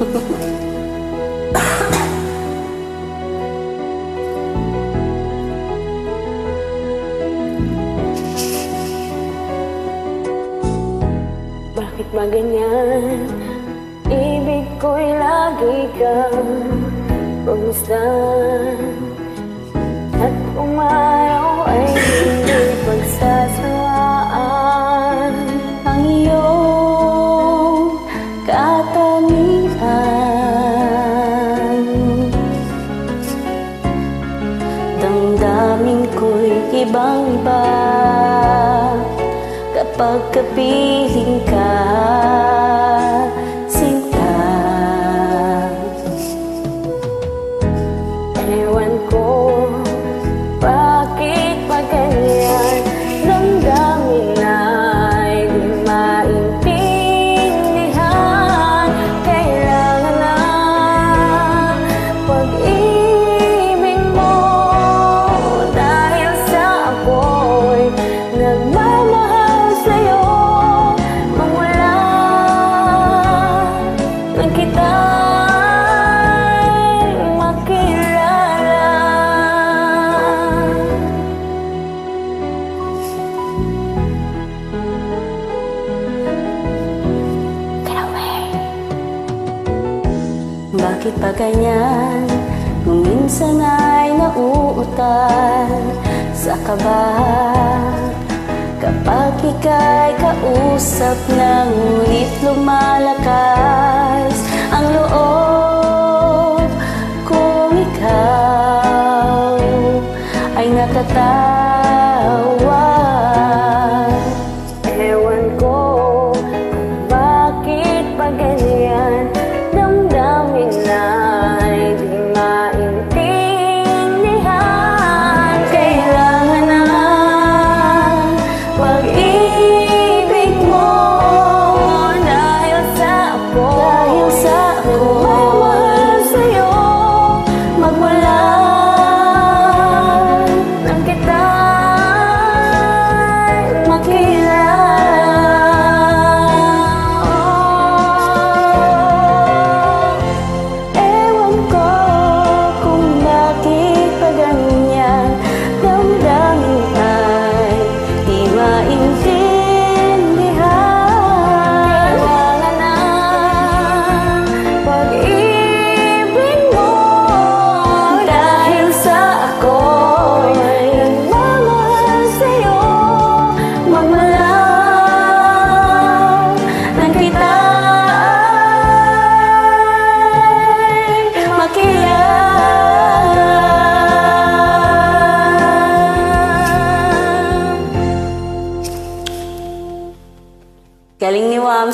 Bakit ba ganyan? Ibig ko'y lagi kang pumustan, at umaraw ay hindi pagsasawaan ang iyong katangian. Damdamin ko'y ibang-iba kapag kapiling ka, sinta. Ewan ko bakit pa ganyan, damdamin ay di maintindihan. Kailangan na pag-ibig mo, dahil sa ako'y nagmamahal sa'yo. Magmula nang kita'y makilala. Bakit pa ganyan? Kung minsan ay nauutal sa kaba, kapag ika'y kausap na ngunit lumalakas ang loob, kung ikaw ay nakatawa. Ewan ko bakit pa ganyan, damdamin ay di maintindihan. Kailangan na pag-ibig mo, dahil sa ako'y nagmamahal sa'yo. Magmula nang kita'y makilala. Ewan ko kung bakit pa ganyan, damdamin ay di maintindihan. Kailangan na pag-ibig mo, dahil sa ako'y nagmamahal sa'yo. Magmula nang kita'y makilala. Galing ni Wams.